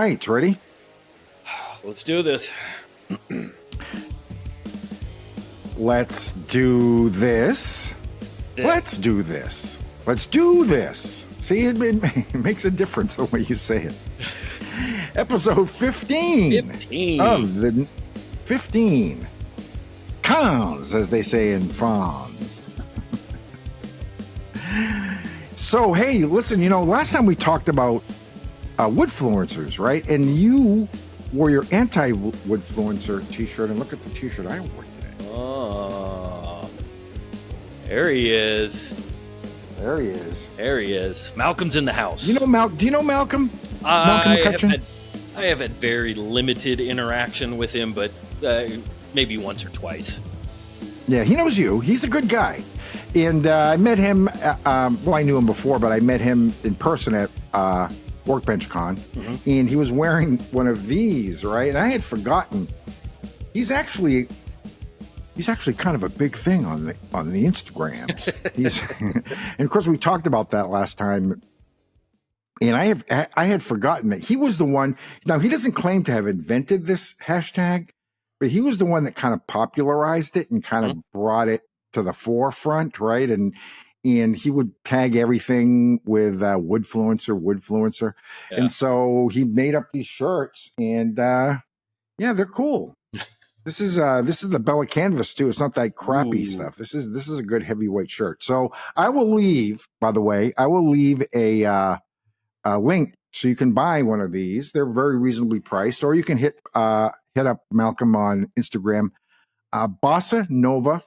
right, ready? Let's do this. Let's do this. Let's do this. Let's do this. See, it makes a difference the way you say it. Episode 15 of the 15 cons, as they say in France. So, hey, listen, last time we talked about Woodfluencers, right? And you wore your anti-Woodfluencer t-shirt, and look at the t-shirt I wore today. Oh, there he is. There he is. There he is. Malcolm's in the house. Do you know Malcolm? Malcolm McCutcheon? I have had very limited interaction with him, but maybe once or twice. Yeah, he knows you. He's a good guy. And I met him, I knew him before, but I met him in person at Workbench Con, and he was wearing one of these, right? And I had forgotten. He's actually kind of a big thing on the Instagrams. And of course we talked about that last time. And I had forgotten that he was the one. Now, he doesn't claim to have invented this hashtag, but he was the one that kind of popularized it and kind of brought it to the forefront, right? And he would tag everything with Woodfluencer. Yeah. And so he made up these shirts, and yeah, they're cool. This is the Bella Canvas too. It's not that crappy stuff. This is a good heavyweight shirt. So I will leave, by the way, a link so you can buy one of these. They're very reasonably priced, or you can hit up Malcolm on Instagram, Bossa Nova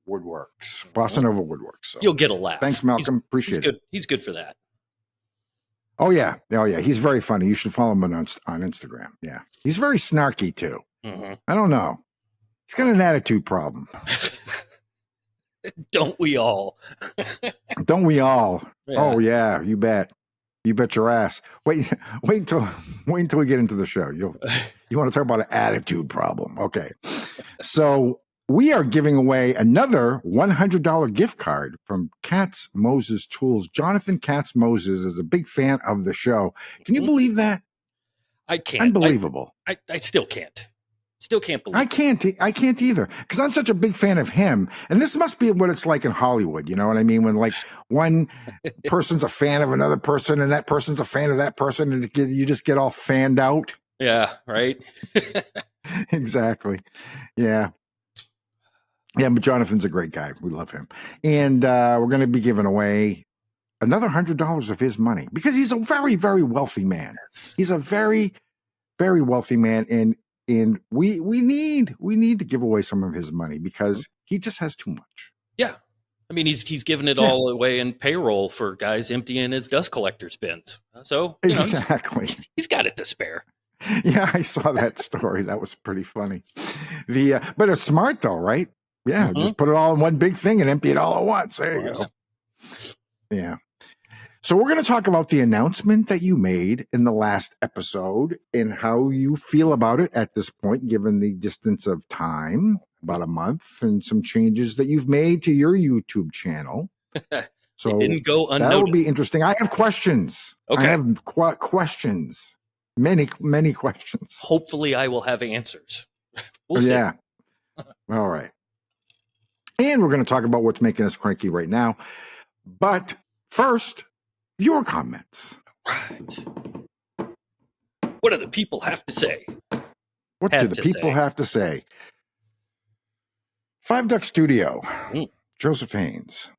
Woodworks. Bossa Nova Woodworks. So. You'll get a laugh. Thanks, Malcolm. Appreciate it. He's good for that. Oh yeah. He's very funny. You should follow him on Instagram. Yeah, he's very snarky too. I don't know. He's got an attitude problem. Don't we all? Don't we all? Yeah. Oh yeah, you bet. You bet your ass. Wait until we get into the show. You want to talk about an attitude problem? Okay. So we are giving away another $100 gift card from Katz-Moses Tools. Jonathan Katz-Moses is a big fan of the show. Can you believe that? I can't. Unbelievable. I still can't. Still can't believe it. I can't either, because I'm such a big fan of him. And this must be what it's like in Hollywood. You know what I mean? When like one person's a fan of another person and that person's a fan of that person, and you just get all fanned out. Yeah, right. Exactly. Yeah. Yeah, but Jonathan's a great guy. We love him. And we're going to be giving away another $100 of his money, because he's a very, very wealthy man. He's a very, very wealthy man. And we need to give away some of his money, because he just has too much. Yeah. I mean, he's giving it all away in payroll for guys emptying his dust collector's bins. So exactly, he's got it to spare. Yeah, I saw that story. That was pretty funny. But it's smart though, right? Yeah, just put it all in one big thing and empty it all at once. There you go. Yeah. So we're going to talk about the announcement that you made in the last episode and how you feel about it at this point, given the distance of time, about a month, and some changes that you've made to your YouTube channel. So it didn't go unnoticed. That will be interesting. I have questions. Okay. I have questions. Many, many questions. Hopefully I will have answers. We'll see. Yeah. All right. And we're going to talk about what's making us cranky right now. But first, your comments. Right. What do the people have to say? What do the people have to say? Five Duck Studio. Joseph Haynes.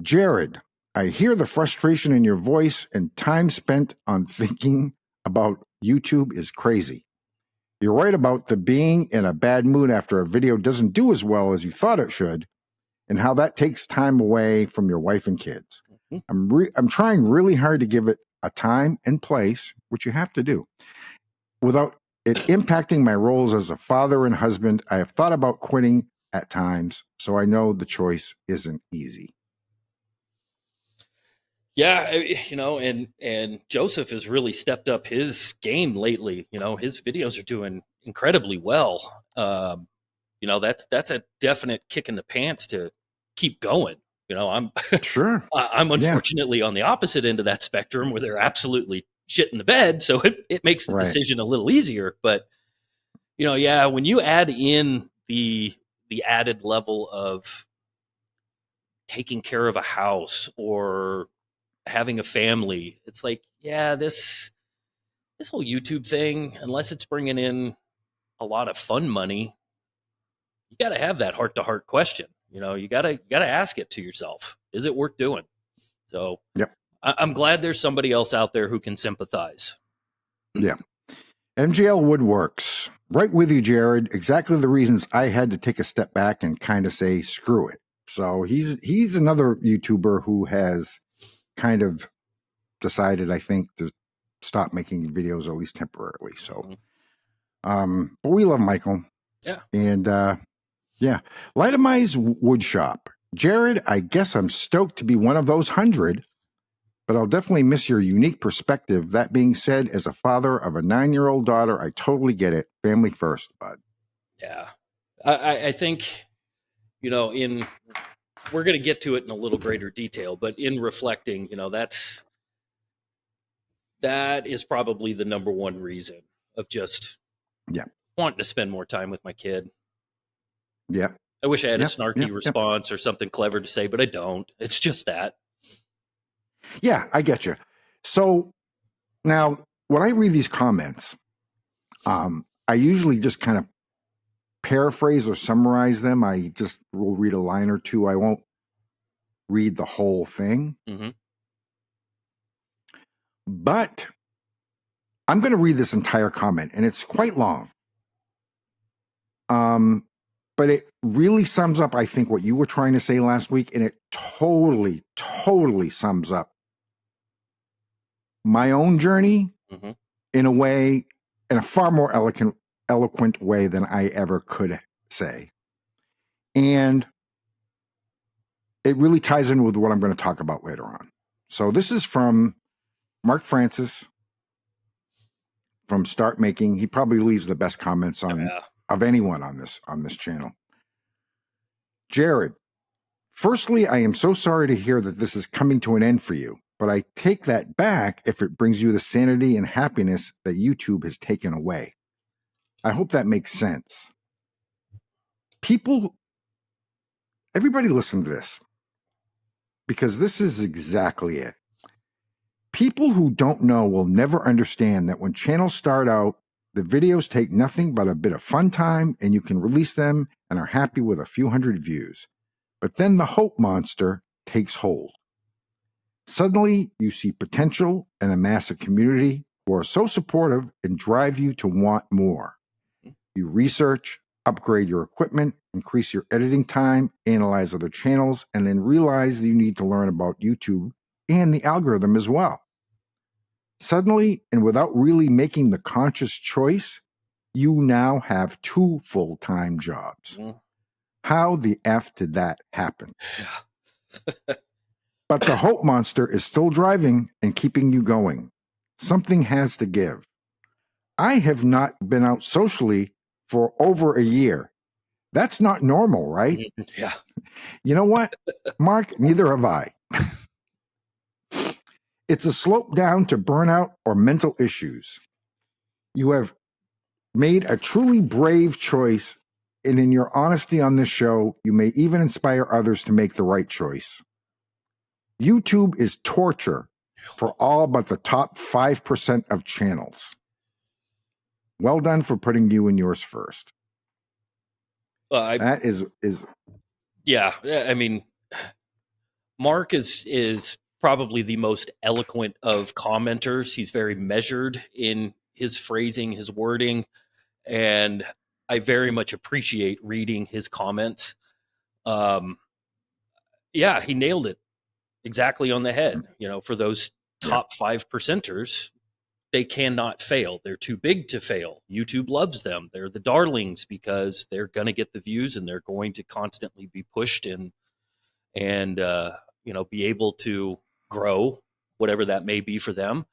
Jered, I hear the frustration in your voice, and time spent on thinking about YouTube is crazy. You're right about the being in a bad mood after a video doesn't do as well as you thought it should, and how that takes time away from your wife and kids. I'm trying really hard to give it a time and place, which you have to do, without it impacting my roles as a father and husband. I have thought about quitting at times, so I know the choice isn't easy. Yeah, and Joseph has really stepped up his game lately. His videos are doing incredibly well. That's a definite kick in the pants to keep going. I'm sure. I'm unfortunately on the opposite end of that spectrum, where they're absolutely shit in the bed, so it makes the Right. decision a little easier. But yeah, when you add in the added level of taking care of a house or having a family, it's like, yeah, this whole YouTube thing, unless it's bringing in a lot of fun money, you got to have that heart to heart question. You got to ask it to yourself. Is it worth doing? So Yep. I'm glad there's somebody else out there who can sympathize. Yeah. MGL Woodworks. Right with you, Jered. Exactly the reasons I had to take a step back and kind of say, screw it. So he's another YouTuber who has kind of decided, I think, to stop making videos, at least temporarily. So, but we love Michael. Yeah. And, yeah. Lightemized Wood Shop. Jered, I guess I'm stoked to be one of those 100, but I'll definitely miss your unique perspective. That being said, as a father of a 9-year-old daughter, I totally get it. Family first, bud. Yeah. I think, we're going to get to it in a little greater detail, but in reflecting, that is probably the number one reason of just wanting to spend more time with my kid. Yeah. I wish I had a snarky response or something clever to say, but I don't. It's just that. Yeah, I get you. So now when I read these comments, I usually just kind of paraphrase or summarize them. I just will read a line or two. I won't read the whole thing. Mm-hmm. But I'm going to read this entire comment, and it's quite long. But it really sums up, I think, what you were trying to say last week, and it totally, totally sums up my own journey in a way, in a far more eloquent way than I ever could say. And it really ties in with what I'm going to talk about later on. So this is from Mark Francis from Start Making. He probably leaves the best comments of anyone on this channel. Jered, firstly, I am so sorry to hear that this is coming to an end for you, but I take that back if it brings you the sanity and happiness that YouTube has taken away. I hope that makes sense. Everybody listen to this, because this is exactly it. People who don't know will never understand that when channels start out, the videos take nothing but a bit of fun time and you can release them and are happy with a few hundred views. But then the hope monster takes hold. Suddenly, you see potential and amass a community who are so supportive and drive you to want more. You research, upgrade your equipment, increase your editing time, analyze other channels, and then realize that you need to learn about YouTube and the algorithm as well. Suddenly, and without really making the conscious choice, you now have 2 full-time jobs. How the F did that happen? But the hope monster is still driving and keeping you going. Something has to give. I have not been out socially for over a year. That's not normal, right? Yeah. You know what, Mark? Neither have I. It's a slope down to burnout or mental issues. You have made a truly brave choice, and in your honesty on this show, you may even inspire others to make the right choice. YouTube is torture for all but the top 5% of channels. Well done for putting you and yours first. That is yeah. I mean, Mark is probably the most eloquent of commenters. He's very measured in his phrasing, his wording, and I very much appreciate reading his comments. Yeah, he nailed it exactly on the head. For those top 5%ers, they cannot fail. They're too big to fail. YouTube loves them. They're the darlings because they're going to get the views and they're going to constantly be pushed and be able to grow, whatever that may be for them.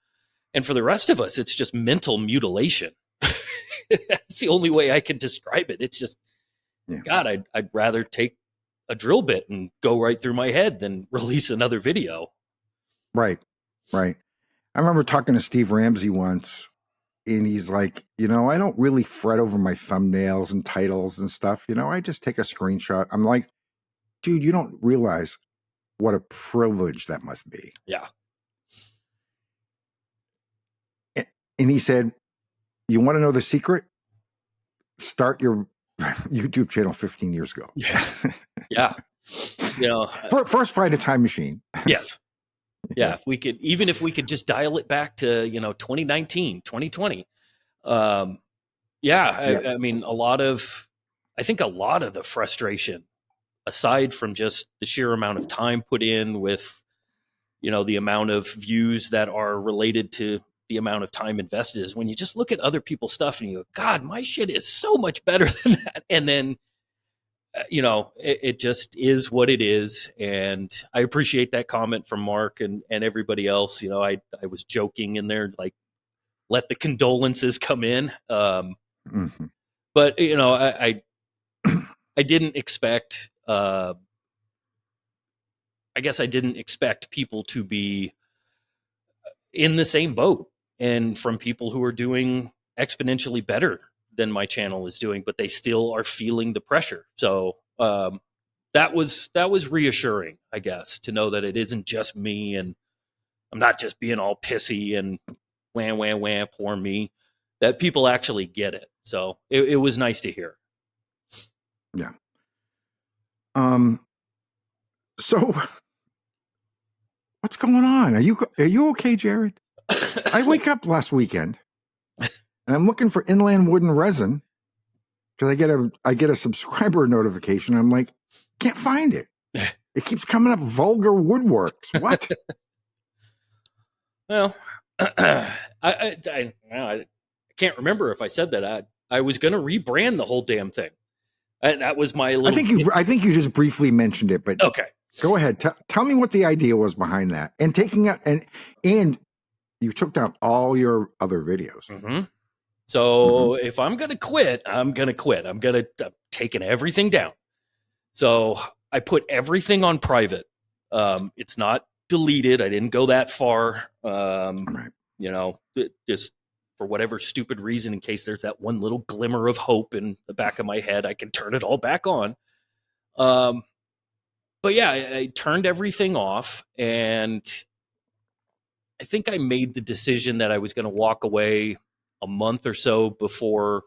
And for the rest of us, it's just mental mutilation. That's the only way I can describe it. It's just, God, I'd rather take a drill bit and go right through my head than release another video. Right. I remember talking to Steve Ramsey once, and he's like, I don't really fret over my thumbnails and titles and stuff. I just take a screenshot. I'm like, dude, you don't realize what a privilege that must be. Yeah. And he said, you want to know the secret? Start your YouTube channel 15 years ago. Yeah. Yeah. First find a time machine. Yes. Yeah. If we could just dial it back to, 2019, 2020. I mean, I think a lot of the frustration, aside from just the sheer amount of time put in with, the amount of views that are related to the amount of time invested, is when you just look at other people's stuff and you go, God, my shit is so much better than that. And then, it just is what it is. And I appreciate that comment from Mark and everybody else. I was joking in there, like, let the condolences come in. Mm-hmm. But, I didn't expect, I guess I didn't expect people to be in the same boat, and from people who are doing exponentially better than my channel is doing, but they still are feeling the pressure. So that was reassuring, I guess, to know that it isn't just me, and I'm not just being all pissy and wham, poor me, that people actually get it. So it was nice to hear. Yeah. So what's going on? Are you okay, Jered? I wake up last weekend and I'm looking for inland wooden resin because I get a subscriber notification. I'm like, can't find it. It keeps coming up Vulgar Woodworks. What? Well, I can't remember if I said that. I was going to rebrand the whole damn thing. That was my little. I think you just briefly mentioned it, but okay. Go ahead. Tell me what the idea was behind that, and taking out and you took down all your other videos. Mm-hmm. So if I'm going to quit, I'm going to quit. I'm taking everything down. So I put everything on private. It's not deleted. I didn't go that far. Right. Just for whatever stupid reason, in case there's that one little glimmer of hope in the back of my head, I can turn it all back on. But yeah, I turned everything off, and I think I made the decision that I was going to walk away a month or so before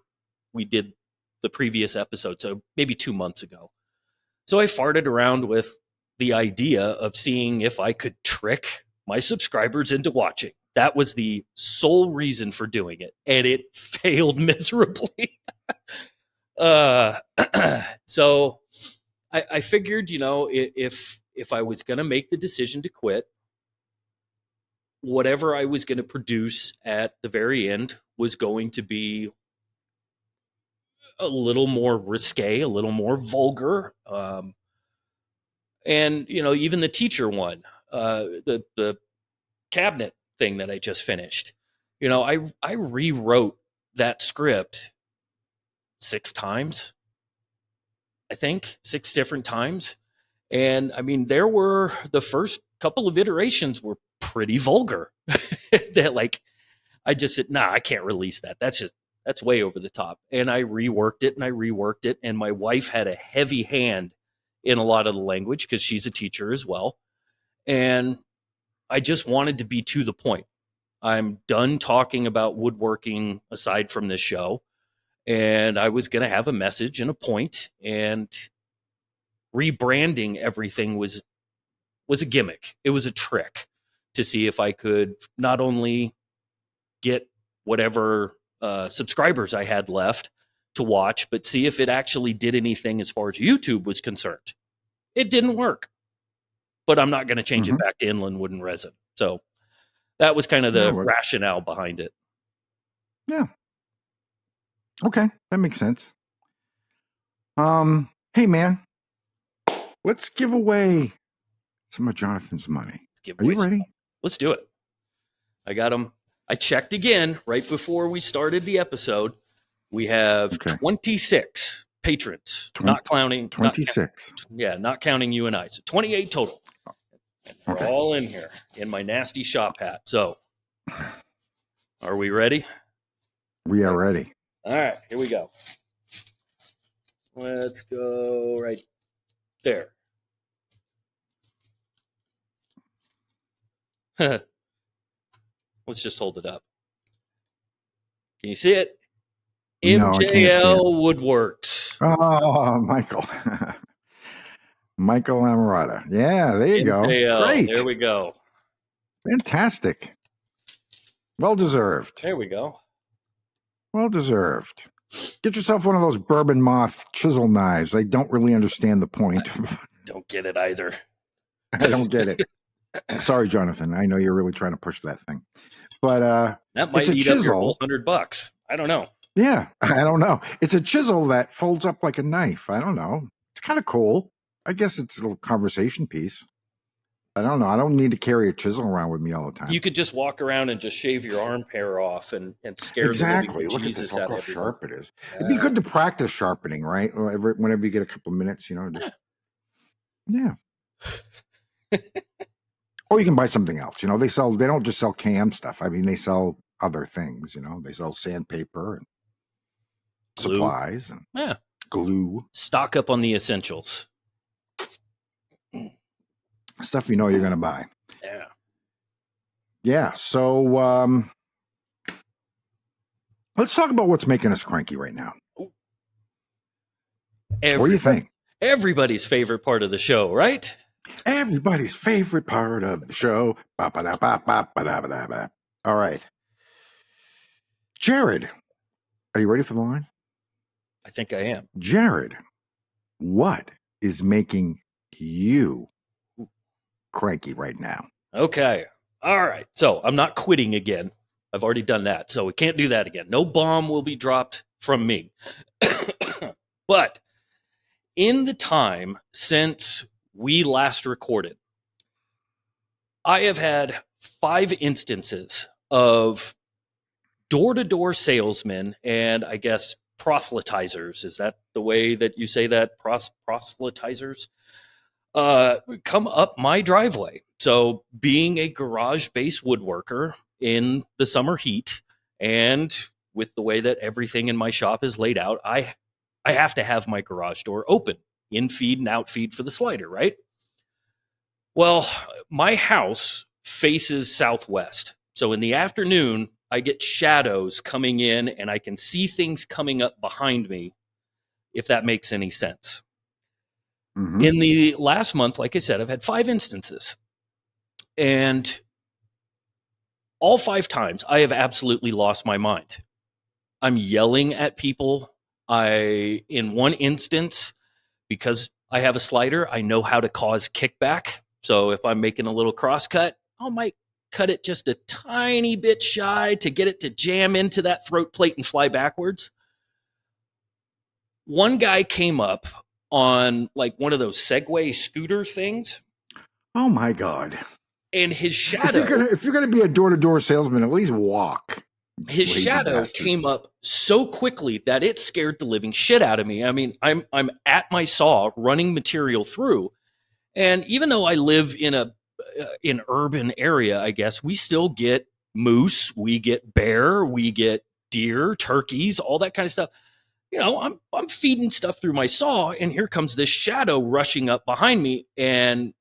we did the previous episode. So maybe 2 months ago. So I farted around with the idea of seeing if I could trick my subscribers into watching. That was the sole reason for doing it, and it failed miserably. So I figured, if I was going to make the decision to quit, whatever I was going to produce at the very end was going to be a little more risque, a little more vulgar. And, even the teacher one, the cabinet thing that I just finished, I rewrote that script 6 times, I think 6 different times. And I mean, the first couple of iterations were pretty vulgar. That I just said, nah, I can't release that. That's way over the top. And I reworked it. And my wife had a heavy hand in a lot of the language because she's a teacher as well. And I just wanted to be to the point. I'm done talking about woodworking aside from this show. And I was going to have a message and a point, and rebranding everything was a gimmick. It was a trick to see if I could not only get whatever subscribers I had left to watch, but see if it actually did anything as far as YouTube was concerned. It didn't work, but I'm not going to change it back to inland wooden resin. So that was kind of the rationale behind it. Yeah. Okay, that makes sense. Hey man, let's give away some of Jonathan's money. Are you ready? Let's do it. I got them. I checked again right before we started the episode. We have 26 patrons, not counting 26. Not counting you and I. So 28 total. And we're all in here in my nasty shop hat. So Are we ready? We are ready. All right, here we go. Let's go right there. Let's just hold it up. Can you see it? No, I can't see MJL it. Woodworks. Oh, Michael. Michael Amarata. Yeah, there you go. MJL. Great. There we go. Fantastic. Well deserved. There we go. Well deserved. Get yourself one of those bourbon moth chisel knives. I don't really understand the point. Don't get it either. I don't get it. Sorry, Jonathan. I know you're really trying to push that thing. But That might it's a eat up your chisel. whole $100. I don't know. Yeah, I don't know. It's a chisel that folds up like a knife. I don't know. It's kind of cool. I guess it's a little conversation piece. I don't know. I don't need to carry a chisel around with me all the time. You could just walk around and just shave your arm hair off and scare Exactly. the Look at Jesus this. Look out how of everyone. sharp it is. It'd be good to practice sharpening, right? Whenever you get a couple of minutes, just yeah. Or you can buy something else. They don't just sell cam stuff. I mean, they sell other things. They sell sandpaper and Glue. supplies and glue. Stock up on the essentials. Stuff you're going to buy. Yeah. Yeah. So let's talk about what's making us cranky right now. What do you think? Everybody's favorite part of the show, right? Everybody's favorite part of the show. All right. Jered, are you ready for the line? I think I am. Jered, what is making you cranky right now? Okay. All right. So I'm not quitting again. I've already done that. So we can't do that again. No bomb will be dropped from me. But in the time since we last recorded, I have had 5 instances of door-to-door salesmen and I guess proselytizers. Is that the way that you say that? Proselytizers? Come up my driveway. So being a garage-based woodworker in the summer heat and with the way that everything in my shop is laid out, I have to have my garage door open, in feed and out feed for the slider, right? Well, my house faces southwest. So in the afternoon, I get shadows coming in and I can see things coming up behind me, if that makes any sense. Mm-hmm. In the last month, like I said, I've had 5 instances. And all 5 times, I have absolutely lost my mind. I'm yelling at people. In one instance, because I have a slider, I know how to cause kickback. So if I'm making a little crosscut, I might cut it just a tiny bit shy to get it to jam into that throat plate and fly backwards. One guy came up on like one of those Segway scooter things. Oh my God. And his shadow. If you're gonna be a door-to-door salesman, at least walk. His shadow came up so quickly that it scared the living shit out of me. I mean, I'm at my saw running material through, and even though I live in an urban area, I guess we still get moose, we get bear, we get deer, turkeys, all that kind of stuff. I'm feeding stuff through my saw, and here comes this shadow rushing up behind me, and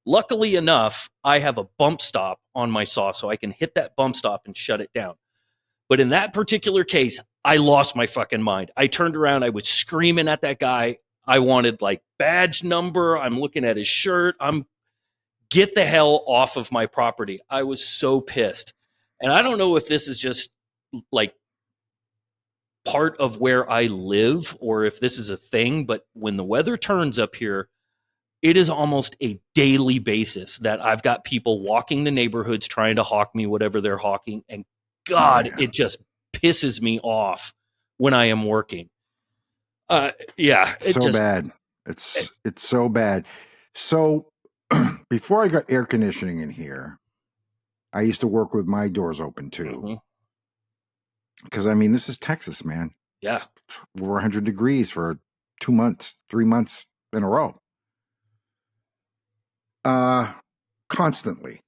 luckily enough, I have a bump stop on my saw, so I can hit that bump stop and shut it down. But in that particular case, I lost my fucking mind. I turned around. I was screaming at that guy. I wanted like badge number. I'm looking at his shirt. Get the hell off of my property. I was so pissed. And I don't know if this is just like part of where I live or if this is a thing, but when the weather turns up here, it is almost a daily basis that I've got people walking the neighborhoods trying to hawk me whatever they're hawking. And God, it just pisses me off when I am working. It's so bad. It's so bad. So before I got air conditioning in here, I used to work with my doors open too. Because I mean, this is Texas, man. Yeah. We're 100 degrees for 2 months, 3 months in a row. Constantly.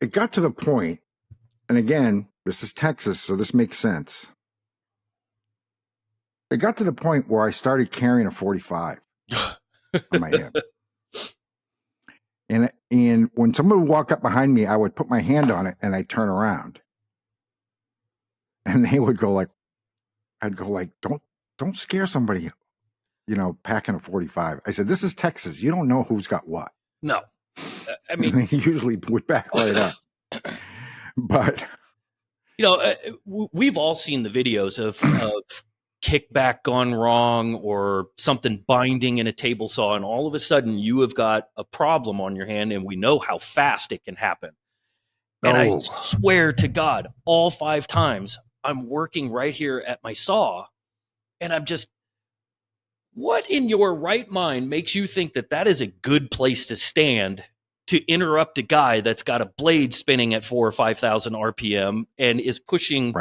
it got to the point, and again, this is Texas, so this makes sense. It got to the point where I started carrying a 45 on my hip. And when someone would walk up behind me, I would put my hand on it and I'd turn around. And they would go like, I'd go like, don't scare somebody, packing a 45. I said, this is Texas. You don't know who's got what. No. I mean, and they usually would back right up. But we've all seen the videos of kickback gone wrong or something binding in a table saw, and all of a sudden you have got a problem on your hand, and we know how fast it can happen. And I swear to God, all 5 times I'm working right here at my saw, and I'm just, what in your right mind makes you think that that is a good place to stand to interrupt a guy that's got a blade spinning at 4,000 or 5,000 RPM and is pushing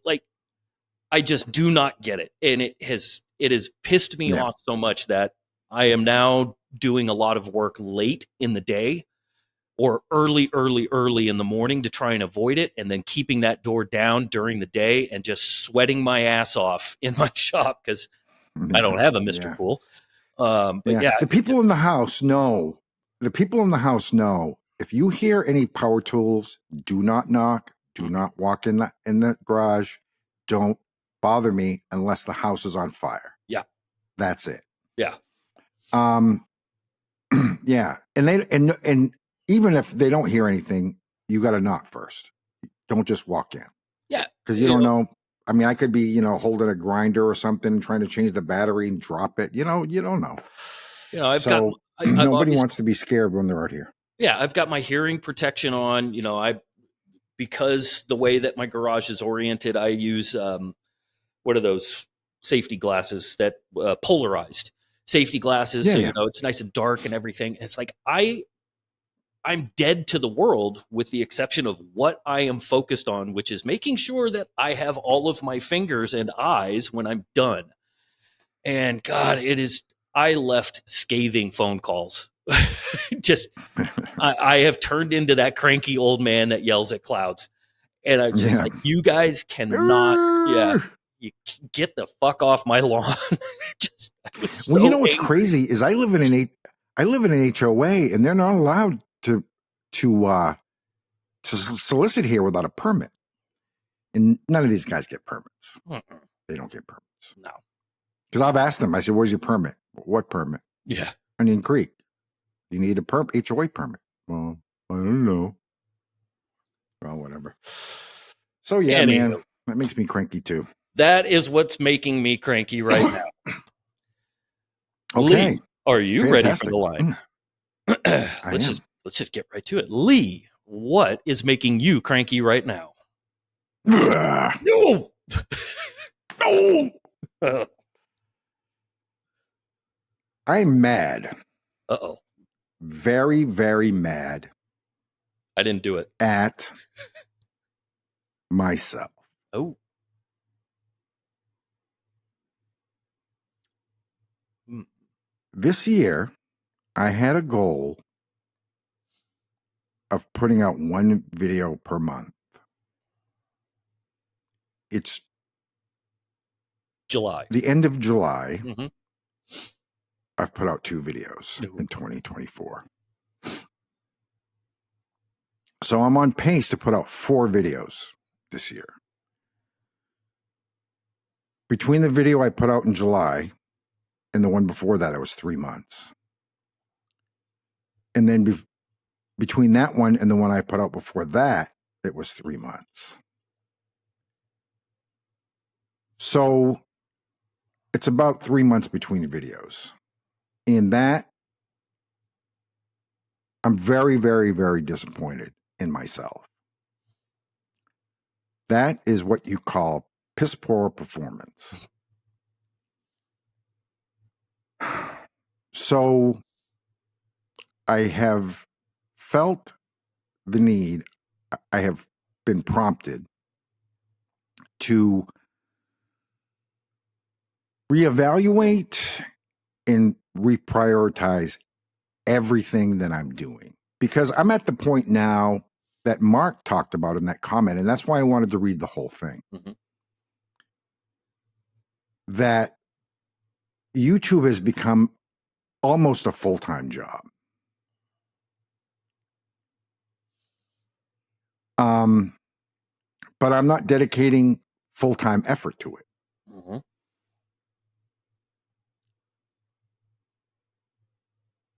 like, I just do not get it. And it has pissed me off so much that I am now doing a lot of work late in the day or early in the morning to try and avoid it, and then keeping that door down during the day and just sweating my ass off in my shop because I don't have a Mr. Cool. But the people in the house know. The people in the house know. If you hear any power tools, do not knock. Do not walk in the garage. Don't bother me unless the house is on fire. Yeah. That's it. Yeah. Yeah. And even if they don't hear anything, you got to knock first. Don't just walk in. Yeah. Because you don't know. I mean, I could be, holding a grinder or something, trying to change the battery and drop it. You don't know. Nobody wants to be scared when they're out here. Yeah. I've got my hearing protection on, because the way that my garage is oriented, I use, what are those safety glasses that polarized safety glasses? It's nice and dark and everything. And it's like, I'm dead to the world with the exception of what I am focused on, which is making sure that I have all of my fingers and eyes when I'm done. And God, I left scathing phone calls. I have turned into that cranky old man that yells at clouds. And I'm just like, you guys cannot, you get the fuck off my lawn. What's crazy is I live in an HOA, and they're not allowed to solicit here without a permit. And none of these guys get permits. They don't get permits. No. Because I've asked them, I said, where's your permit? What permit? Yeah. Onion Creek. You need a HOA permit. Well, I don't know. Well, whatever. So yeah, man, that makes me cranky too. That is what's making me cranky right now. Okay. Lee, are you ready for the line? Let's just get right to it. Lee, what is making you cranky right now? No. No. I'm mad. Uh-oh. Very, very mad. I didn't do it. At myself. Oh. This year, I had a goal of putting out 1 video per month. It's July. The end of July. Mm-hmm. I've put out 2 videos in 2024. So I'm on pace to put out 4 videos this year. Between the video I put out in July and the one before that, it was 3 months. And then between that one and the one I put out before that, it was 3 months. So it's about 3 months between videos. And that, I'm very, very, very disappointed in myself. That is what you call piss poor performance. So I have felt the need, I have been prompted to reevaluate and reprioritize everything that I'm doing. Because I'm at the point now that Mark talked about in that comment, and that's why I wanted to read the whole thing. Mm-hmm. That YouTube has become almost a full-time job. But I'm not dedicating full-time effort to it. Mm-hmm.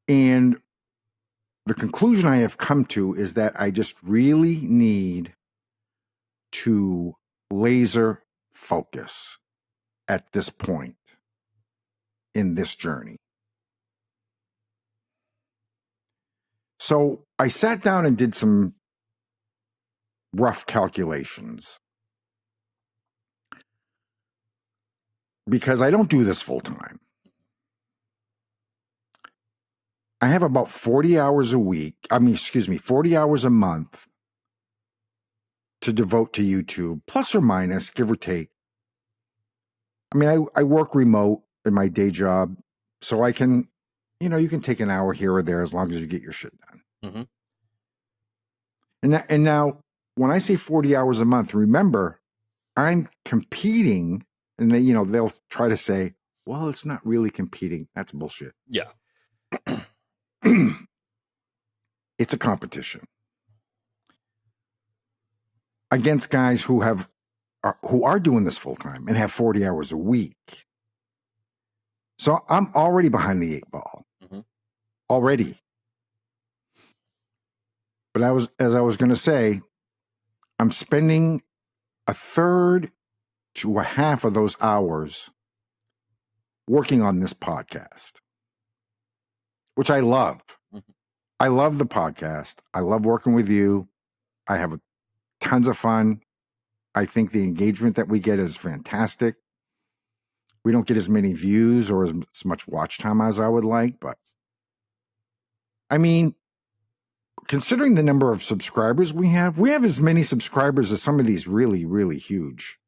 And the conclusion I have come to is that I just really need to laser focus at this point in this journey. So I sat down and did some rough calculations because I don't do this full time. I have about 40 hours a week. 40 hours a month to devote to YouTube, plus or minus, give or take. I mean, I work remote in my day job, so I can, you can take an hour here or there as long as you get your shit done. Mm-hmm. And now, when I say 40 hours a month, remember, I'm competing, and they'll try to say, well, it's not really competing. That's bullshit. Yeah. It's a competition against guys who are doing this full time and have 40 hours a week. So I'm already behind the 8 ball. Mm-hmm. Already. But as I was going to say, I'm spending a third to a half of those hours working on this podcast, which I love. Mm-hmm. I love the podcast. I love working with you. I have tons of fun. I think the engagement that we get is fantastic. We don't get as many views or as much watch time as I would like, but I mean, considering the number of subscribers we have as many subscribers as some of these really, really huge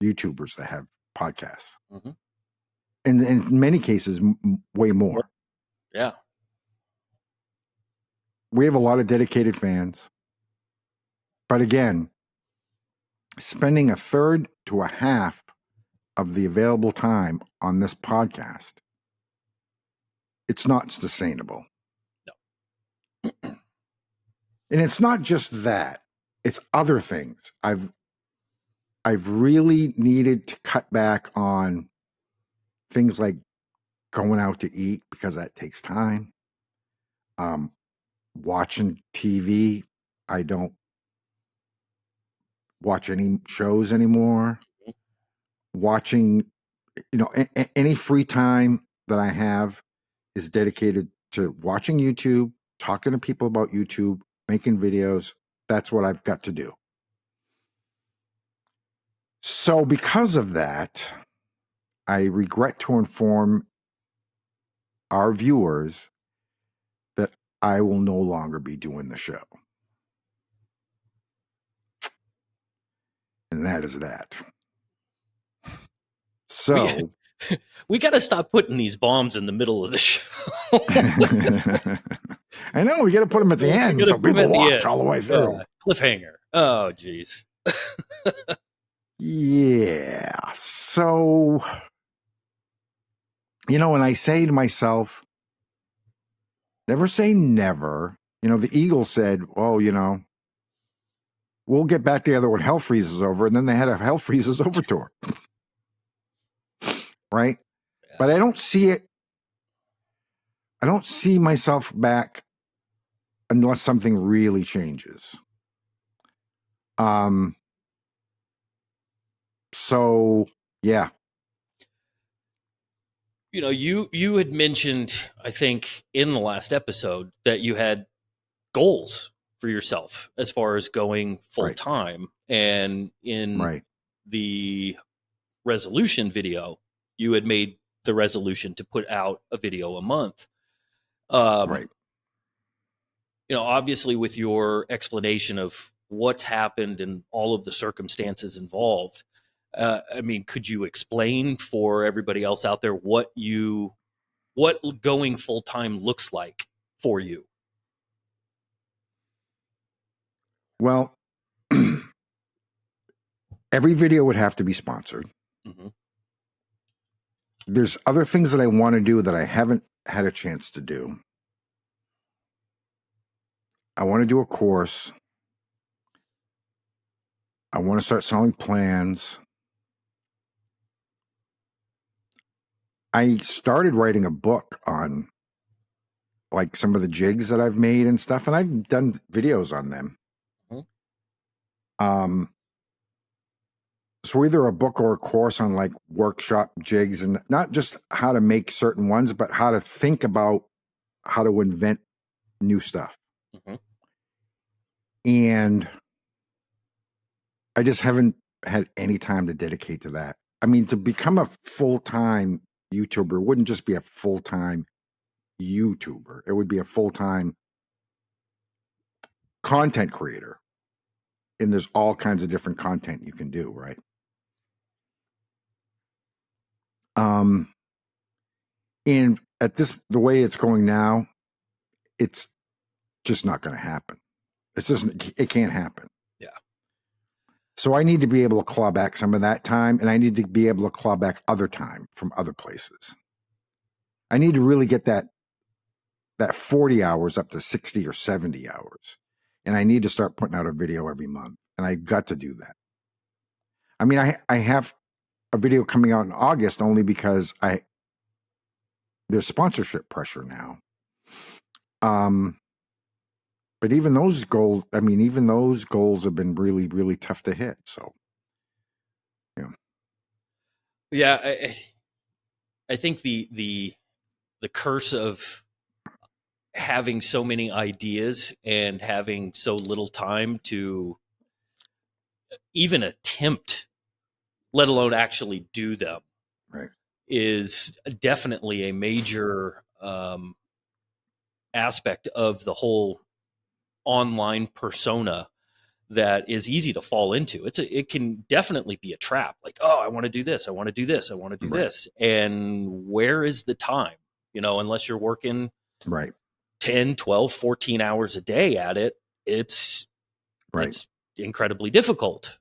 YouTubers that have podcasts. Mm-hmm. And in many cases, way more. Yeah. We have a lot of dedicated fans. But again, spending a third to a half of the available time on this podcast, it's not sustainable. No. And it's not just that, it's other things. I've really needed to cut back on things like going out to eat because that takes time. Watching TV, I don't watch any shows anymore. Mm-hmm. Watching, any free time that I have is dedicated to watching YouTube, talking to people about YouTube, making videos. That's what I've got to do. So because of that, I regret to inform our viewers that I will no longer be doing the show. And that is that. So we got to stop putting these bombs in the middle of the show. I know, we got to put them at the end so people watch all the way through. Cliffhanger. Oh, geez. Yeah. So, when I say to myself, never say never. The Eagles said, oh, we'll get back together when hell freezes over. And then they had a hell freezes over tour. Right? Yeah. But I don't see it. I don't see myself back unless something really changes. So yeah. You had mentioned, I think, in the last episode that you had goals for yourself as far as going full time. Right. And in the resolution video, you had made the resolution to put out a video a month. Right. Obviously with your explanation of what's happened and all of the circumstances involved, could you explain for everybody else out there what going full time looks like for you? Well, every video would have to be sponsored. Mm-hmm. There's other things that I want to do that I haven't had a chance to do. I want to do a course. I want to start selling plans. I started writing a book on like some of the jigs that I've made and stuff, and I've done videos on them. Mm-hmm. So either a book or a course on like workshop jigs, and not just how to make certain ones, but how to think about how to invent new stuff. Mm-hmm. And I just haven't had any time to dedicate to that. I mean, to become a full-time YouTuber wouldn't just be a full-time YouTuber. It would be a full-time content creator. And there's all kinds of different content you can do, right? And at the way it's going now, it's just not going to happen. It can't happen. Yeah. So I need to be able to claw back some of that time, and I need to be able to claw back other time from other places. I need to really get that 40 hours up to 60 or 70 hours. And I need to start putting out a video every month. And I got to do that. I mean, I have a video coming out in August only because there's sponsorship pressure now. But even those goals have been really, really tough to hit. So, yeah. Yeah, I think the curse of having so many ideas and having so little time to even attempt, let alone actually do them, Right. is definitely a major aspect of the whole online persona that is easy to fall into. It can definitely be a trap. Like, oh, I want to do this. I want to do this. I want to do Right. this. And where is the time? Unless you're working Right. 10, 12, 14 hours a day at it, it's Right. it's incredibly difficult.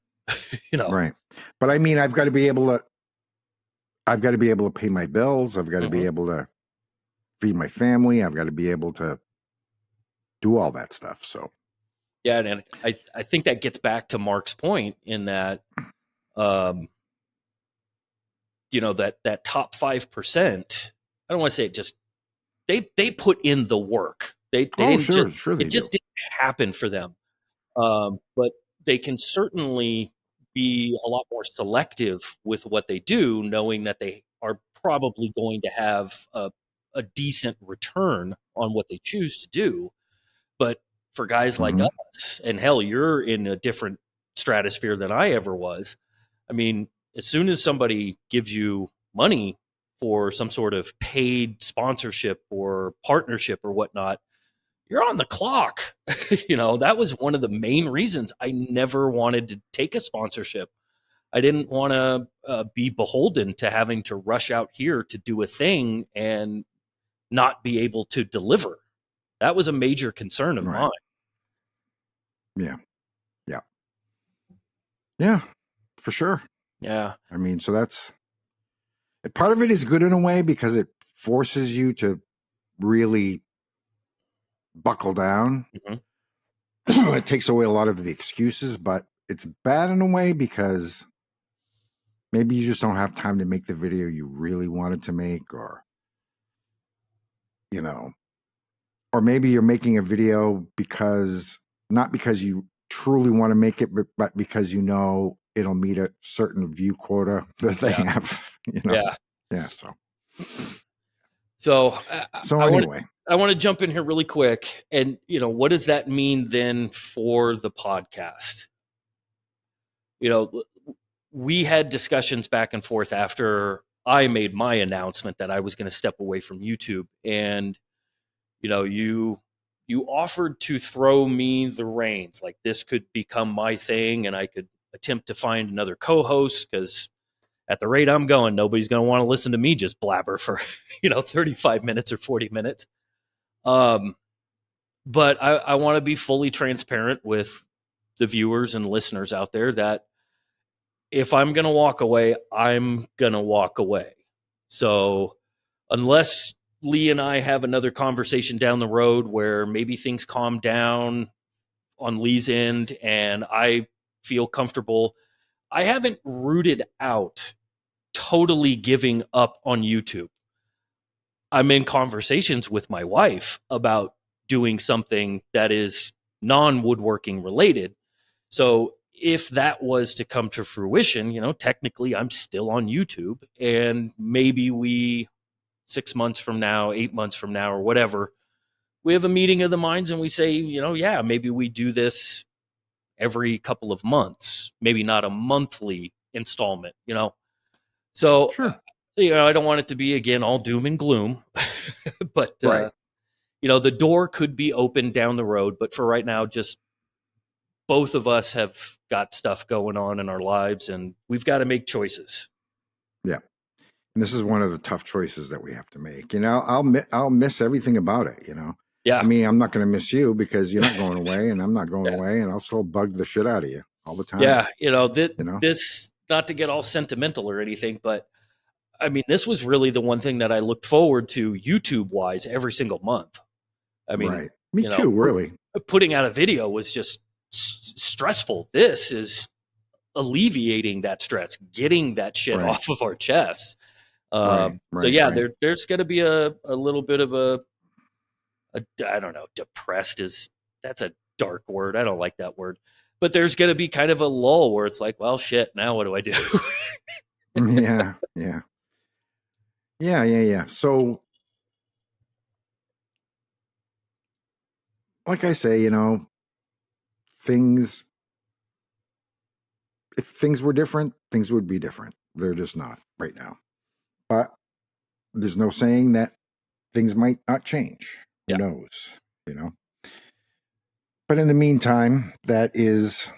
Right. But I mean, I've got to be able to pay my bills. I've got to Mm-hmm. be able to feed my family. I've got to be able to do all that stuff. So, Yeah, and I think that gets back to Mark's point in that, that top 5%. I don't want to say it just they put in the work. They didn't sure it they just do. didn't happen for them. But they can certainly be a lot more selective with what they do, knowing that they are probably going to have a decent return on what they choose to do. But for guys like Mhm. us, and hell, you're in a different stratosphere than I ever was. I mean, as soon as somebody gives you money for some sort of paid sponsorship or partnership or whatnot, you're on the clock. That was one of the main reasons I never wanted to take a sponsorship. I didn't want to be beholden to having to rush out here to do a thing and not be able to deliver. That was a major concern of Right. mine. Yeah. Yeah. Yeah, for sure. Yeah. I mean, so that's part of it is good in a way because it forces you to really buckle down. Mhm. It takes away a lot of the excuses, but it's bad in a way because maybe you just don't have time to make the video you really wanted to make, or or maybe you're making a video not because you truly want to make it, but because it'll meet a certain view quota that they have. Yeah. Yeah. So So anyway, I want to jump in here really quick, and what does that mean then for the podcast? We had discussions back and forth after I made my announcement that I was going to step away from YouTube, and you offered to throw me the reins, like this could become my thing, and I could attempt to find another co-host, because at the rate I'm going, nobody's going to want to listen to me just blabber for 35 minutes or 40 minutes. But I want to be fully transparent with the viewers and listeners out there that if I'm going to walk away, I'm going to walk away. So unless Lee and I have another conversation down the road where maybe things calm down on Lee's end and I feel comfortable, I haven't rooted out totally giving up on YouTube. I'm in conversations with my wife about doing something that is non-woodworking related. So if that was to come to fruition, technically I'm still on YouTube, and maybe we 6 months from now, 8 months from now, or whatever, we have a meeting of the minds and we say, yeah, maybe we do this every couple of months, maybe not a monthly installment, So, Sure. I don't want it to be, again, all doom and gloom, but, Right. the door could be open down the road. But for right now, just both of us have got stuff going on in our lives and we've got to make choices. Yeah. And this is one of the tough choices that we have to make. I'll miss everything about it, Yeah. I mean, I'm not going to miss you because you're not going away and I'm not going away, and I'll still bug the shit out of you all the time. Yeah. This, not to get all sentimental or anything, but I mean, this was really the one thing that I looked forward to YouTube wise every single month. I mean, right. Me too, really. Putting out a video was just stressful. This is alleviating that stress, getting that shit off of our chests. So yeah, there's going to be a little bit of a I don't know, depressed that's a dark word. I don't like that word, but there's going to be kind of a lull where it's like, well, shit, now what do I do? Yeah. So, like I say, if things were different, things would be different. They're just not right now. But there's no saying that things might not change. Who knows, But in the meantime, that is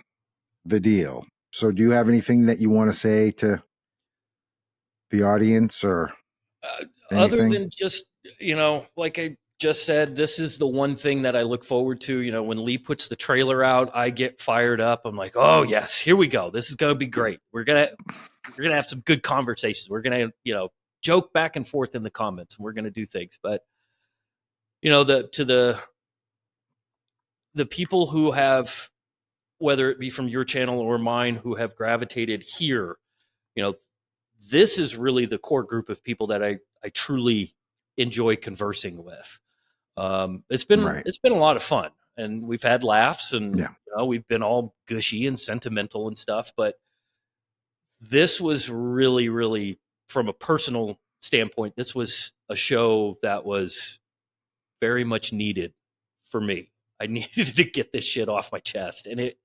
the deal. So do you have anything that you want to say to the audience or other than just, like I just said, this is the one thing that I look forward to. When Lee puts the trailer out, I get fired up. I'm like, oh yes, here we go. This is going to be great. We're going to have some good conversations. We're going to, joke back and forth in the comments, and we're going to do things. But, the people who have, whether it be from your channel or mine, who have gravitated here, this is really the core group of people that I truly enjoy conversing with. It's been a lot of fun, and we've had laughs, and we've been all gushy and sentimental and stuff. But this was really, really, from a personal standpoint, this was a show that was very much needed for me. I needed to get this shit off my chest, and it.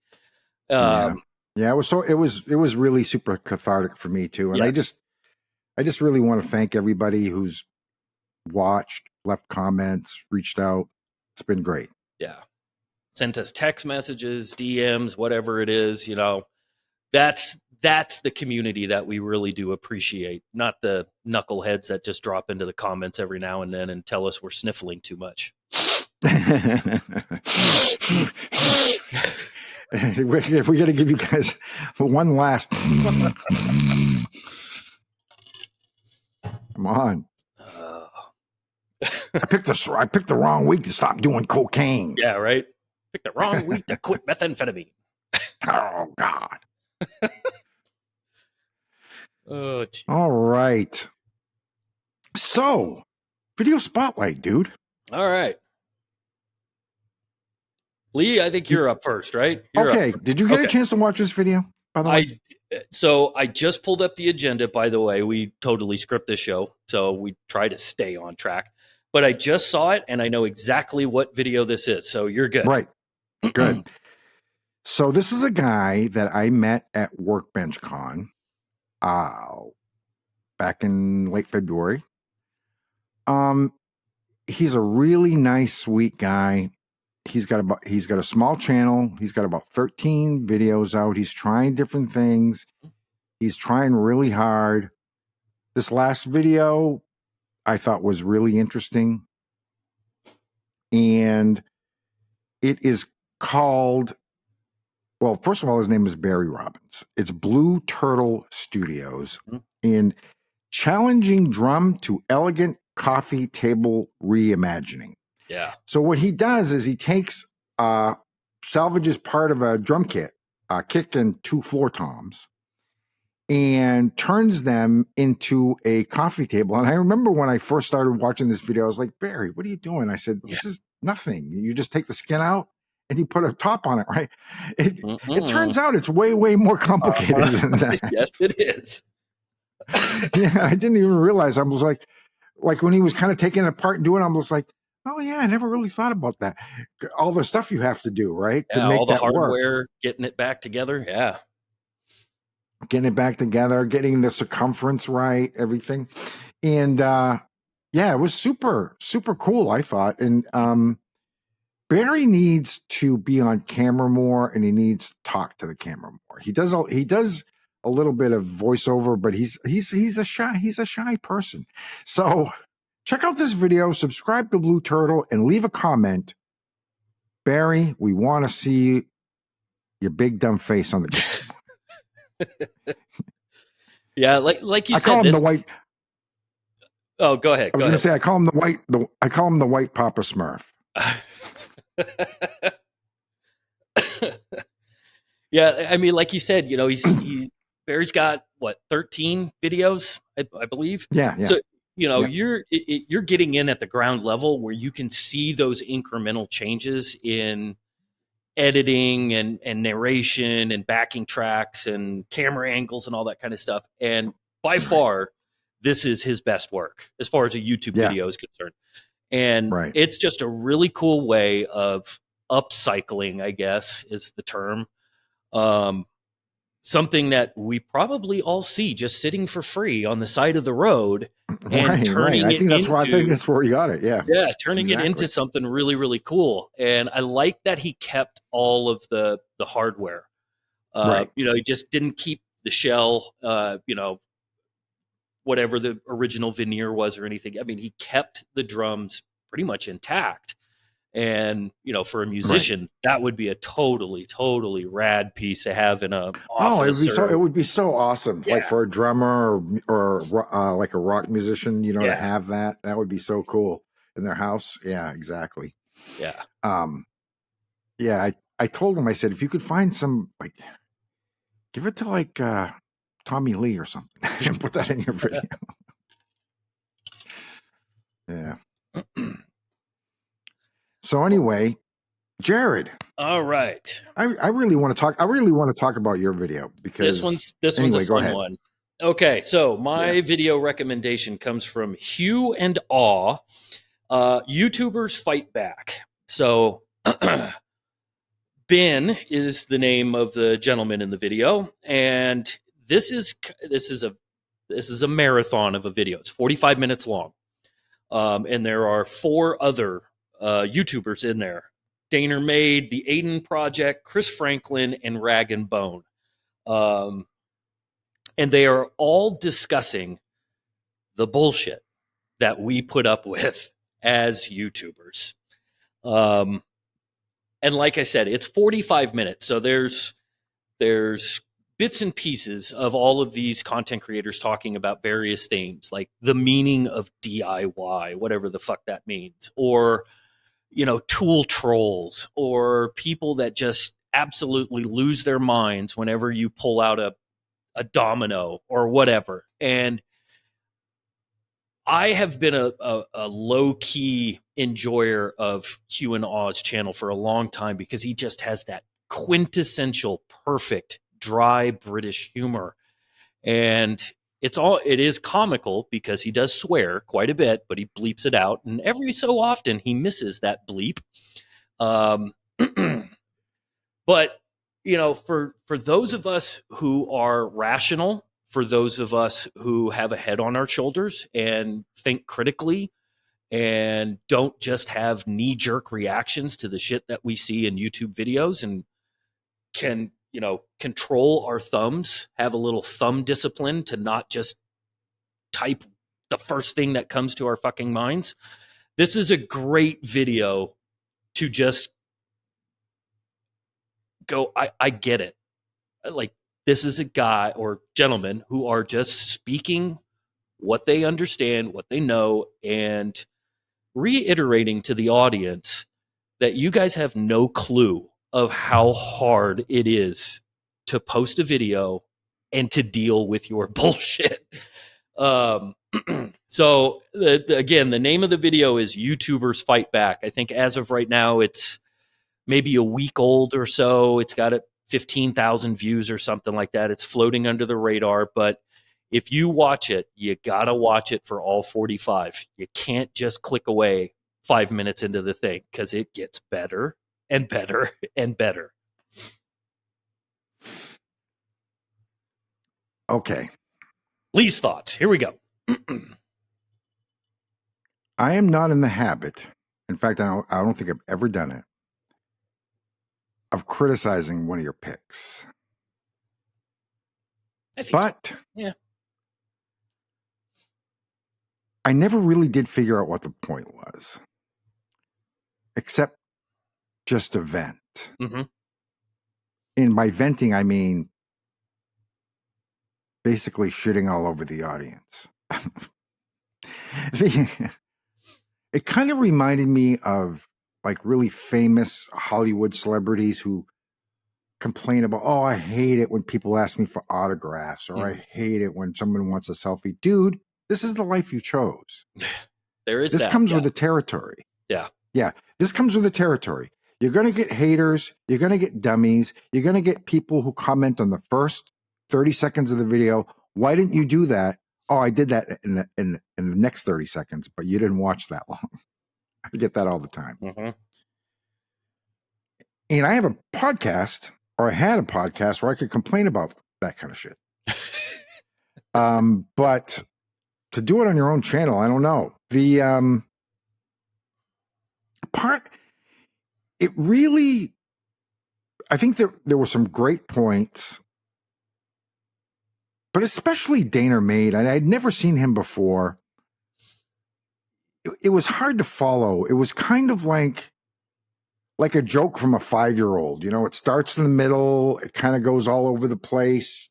It was really super cathartic for me too, and I just really want to thank everybody who's watched, left comments, reached out. It's been great. Yeah, sent us text messages, DMs, whatever it is. That's the community that we really do appreciate, not the knuckleheads that just drop into the comments every now and then and tell us we're sniffling too much. We're going to give you guys one last. Come on. I picked the wrong week to stop doing cocaine. Yeah, right. Picked the wrong week to quit methamphetamine. Oh God. Oh, geez. All right. So, video spotlight, dude. All right. Lee, I think you're up first, right? Did you get a chance to watch this video, by the way? So I just pulled up the agenda, by the way. We totally script this show, so we try to stay on track. But I just saw it, and I know exactly what video this is, so you're good. Right. Good. So this is a guy that I met at Workbench Con back in late February. He's a really nice, sweet guy. He's got a small channel. He's got about 13 videos out. He's trying different things. He's trying really hard. This last video I thought was really interesting. And it is called, well, first of all, his name is Barry Robbins. It's Blue Turtle Studios in challenging drum to elegant coffee table reimagining. Yeah. So what he does is he takes salvages part of a drum kit, kick and 2 floor toms, and turns them into a coffee table. And I remember when I first started watching this video, I was like, Barry, what are you doing? I said, this is nothing. You just take the skin out and you put a top on it, right? It turns out it's way, way more complicated than that. Yes, it is. Yeah, I didn't even realize. I was like when he was kind of taking it apart and doing it, I was like, oh yeah, I never really thought about that. All the stuff you have to do, right? Yeah, to make all the that hardware, work. getting it back together. Yeah. Getting it back together, getting the circumference right, everything. And yeah, it was super, super cool, I thought. And Barry needs to be on camera more, and he needs to talk to the camera more. He does a little bit of voiceover, but he's a shy person. So check out this video, subscribe to Blue Turtle, and leave a comment. Barry, we want to see your big dumb face on the camera. Yeah, like you I said, call him the white. Oh, go ahead. I was going to say I call him the white. I call him the white Papa Smurf. Yeah, I mean, like you said, you know, Barry's got what 13 videos, I believe. Yeah. So you know, you're getting in at the ground level where you can see those incremental changes in editing and narration and backing tracks and camera angles and all that kind of stuff. And by far, this is his best work as far as a YouTube video is concerned. And it's just a really cool way of upcycling, I guess is the term. Something that we probably all see just sitting for free on the side of the road and turning it into, I think that's where he got it. Yeah. Yeah. Turning it into something really, really cool. And I like that he kept all of the hardware. You know, he just didn't keep the shell, you know, whatever the original veneer was or anything. I mean, he kept the drums pretty much intact. And, you know, for a musician, that would be a totally, totally rad piece to have in a office. It would be so awesome. Like for a drummer or like a rock musician, you know, to have that. That would be so cool in their house. Yeah, exactly. Yeah. Yeah, I told him, I said, if you could find some, like, give it to like Tommy Lee or something and put that in your video. Yeah. So anyway, Jered. All right. I really want to talk. I really want to talk about your video because this one's a fun one. Okay, so my video recommendation comes from Hugh and Awe. YouTubers Fight Back. So Ben is the name of the gentleman in the video, and this is a marathon of a video. It's 45 minutes long, and there are 4 other YouTubers in there: Daner Made, The Aiden Project, Chris Franklin, and Rag and Bone. And they are all discussing the bullshit that we put up with as YouTubers. And like I said, it's 45 minutes. So there's bits and pieces of all of these content creators talking about various things, like the meaning of DIY, whatever the fuck that means, or, you know, tool trolls, or people that just absolutely lose their minds whenever you pull out a domino or whatever. And I have been a low-key enjoyer of Hugh and Aw's channel for a long time because he just has that quintessential, perfect, dry British humor. And it is comical because he does swear quite a bit, but he bleeps it out. And every so often he misses that bleep. But, you know, for those of us who are rational, for those of us who have a head on our shoulders and think critically and don't just have knee-jerk reactions to the shit that we see in YouTube videos, and can, you know, control our thumbs, have a little thumb discipline to not just type the first thing that comes to our fucking minds. This is a great video to just go, I get it. Like, this is a guy or gentleman who are just speaking what they understand, what they know, and reiterating to the audience that you guys have no clue of how hard it is to post a video and to deal with your bullshit. So again, the name of the video is YouTubers Fight Back. I think as of right now, it's maybe a week old or so. It's got 15,000 views or something like that. It's floating under the radar, but if you watch it, you got to watch it for all 45. You can't just click away 5 minutes into the thing, because it gets better and better and better. Okay. Lee's thoughts. Here we go. I am not in the habit. In fact, I don't think I've ever done it, of criticizing one of your picks. But yeah, I never really did figure out what the point was, except just to vent. Mm-hmm. And by venting, I mean basically shitting all over the audience. It kind of reminded me of like really famous Hollywood celebrities who complain about, oh, I hate it when people ask me for autographs, or I hate it when someone wants a selfie. Dude, this is the life you chose. This comes with the territory. Yeah. This comes with the territory. You're going to get haters. You're going to get dummies. You're going to get people who comment on the first 30 seconds of the video. Why didn't you do that? Oh, I did that in the next 30 seconds, but you didn't watch that long. I get that all the time. Mm-hmm. And I have a podcast, or I had a podcast where I could complain about that kind of shit. But to do it on your own channel, I don't know. The part, it really, I think there were some great points, but especially Dana Made. I'd never seen him before. It was hard to follow. It was kind of like a joke from a 5-year-old. You know, it starts in the middle. It kind of goes all over the place.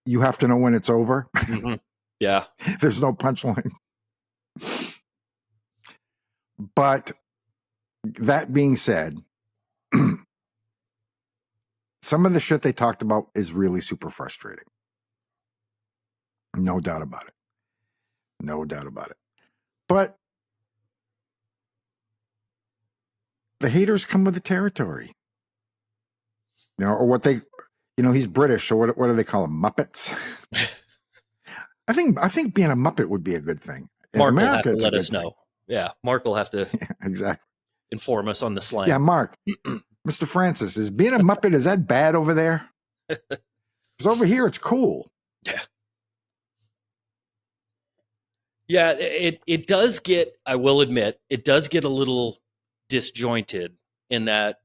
You have to know when it's over. Mm-hmm. Yeah. There's no punchline. But that being said, some of the shit they talked about is really super frustrating. No doubt about it. No doubt about it. But the haters come with the territory. You know, or what they, you know, he's British, so what do they call them? Muppets? I think being a Muppet would be a good thing. In Mark America, will have to let us know. Yeah, Mark will have to exactly inform us on the slang. Yeah, Mark. Mr. Francis, is being a Muppet, is that bad over there? Because over here, it's cool. Yeah. Yeah, it does get, I will admit, it does get a little disjointed in that,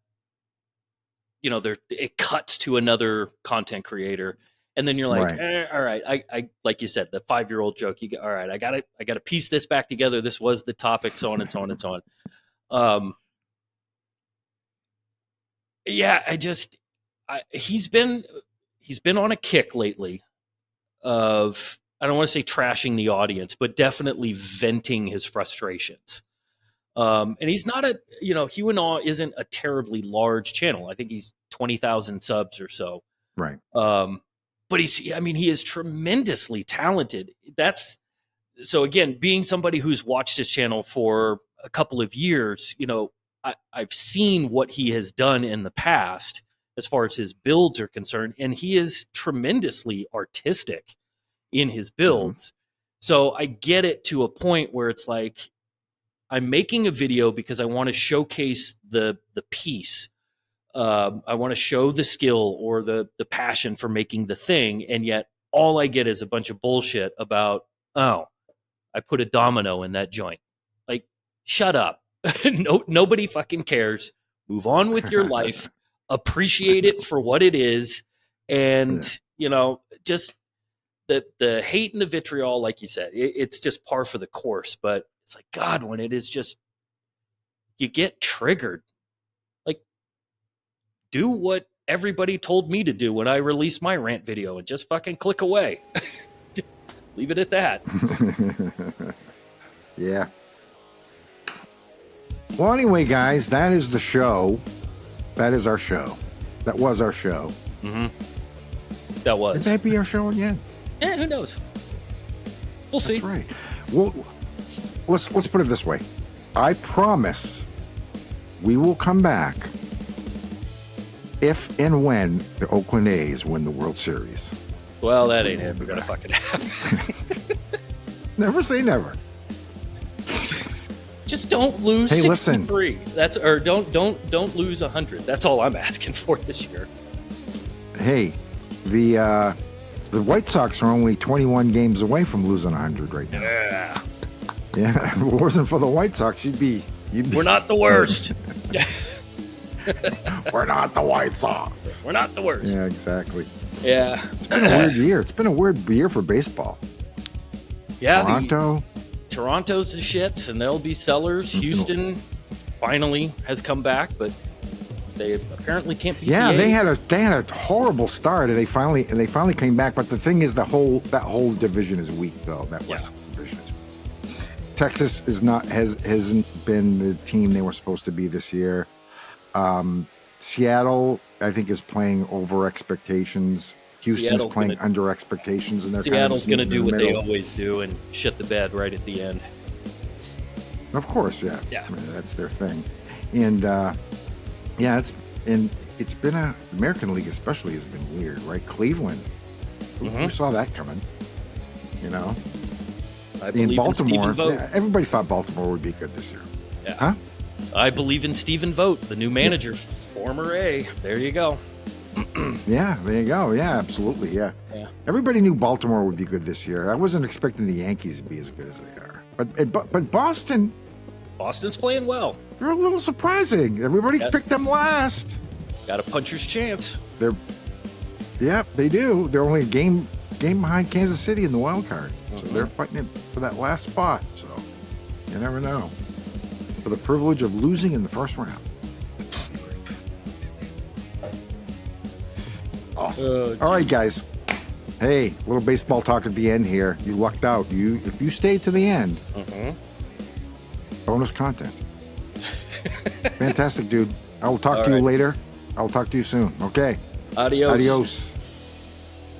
you know, it cuts to another content creator, and then you're like, Right. all right, I like you said, the 5-year-old joke. All right, I gotta piece this back together. This was the topic, so on and so on and so on. Yeah, he's been on a kick lately of, I don't want to say trashing the audience, but definitely venting his frustrations. And he's not Huanaw isn't a terribly large channel. I think he's 20,000 subs or so. Right. But he is tremendously talented. So again, being somebody who's watched his channel for a couple of years, you know, I've seen what he has done in the past as far as his builds are concerned, and he is tremendously artistic in his builds. Mm-hmm. So I get it to a point where it's like, I'm making a video because I want to showcase the piece. I want to show the skill or the passion for making the thing, and yet all I get is a bunch of bullshit about, oh, I put a domino in that joint. Like, shut up. Nobody fucking cares. Move on with your life. Appreciate it for what it is. And, you know, just the hate and the vitriol, like you said, it's just par for the course. But it's like, God, when it is just, you get triggered. Like, do what everybody told me to do when I released my rant video and just fucking click away. Leave it at that. Yeah. Well, anyway, guys, that is the show. That is our show. That was our show. Mm-hmm. That was. Could that be our show again? Yeah, who knows? We'll see. That's right. Well, let's put it this way. I promise we will come back if and when the Oakland A's win the World Series. Well, that ain't ever gonna fucking happen. Never say never. Just don't lose Hey, 63. Don't lose 100. That's all I'm asking for this year. Hey, the White Sox are only 21 games away from losing 100 right now. Yeah. Yeah, if it wasn't for the White Sox, you'd be. We're not the worst. We're not the White Sox. We're not the worst. Yeah, exactly. Yeah. It's been a weird year. It's been a weird year for baseball. Yeah. Toronto's the shits, and they'll be sellers. Houston finally has come back, but they apparently can't beat. Yeah, the they A's. had a horrible start, and they finally came back. But the thing is, that whole division is weak, though. That West division is weak. Texas hasn't been the team they were supposed to be this year. Seattle, I think, is playing over expectations. Houston's playing under expectations, and Seattle's going to do what they always do and shit the bed right at the end. Of course, yeah. I mean, that's their thing, and it's been the American League especially has been weird, right? Cleveland, who saw that coming? You know, I believe in Baltimore. In Stephen Vogt. Everybody thought Baltimore would be good this year. Yeah. Huh? I believe in Stephen Vogt, the new manager, former A. There you go. Yeah, there you go. Yeah, absolutely. Yeah. Everybody knew Baltimore would be good this year. I wasn't expecting the Yankees to be as good as they are. But Boston's playing well. They're a little surprising. Everybody picked them last. Got a puncher's chance. They do. They're only a game behind Kansas City in the wild card. So they're fighting it for that last spot. So you never know. For the privilege of losing in the first round. Awesome. All right, guys. Hey, a little baseball talk at the end here. You lucked out. If you stayed to the end, bonus content. Fantastic, dude. I will talk to you later. I will talk to you soon. Okay. Adios. Adios,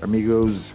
amigos.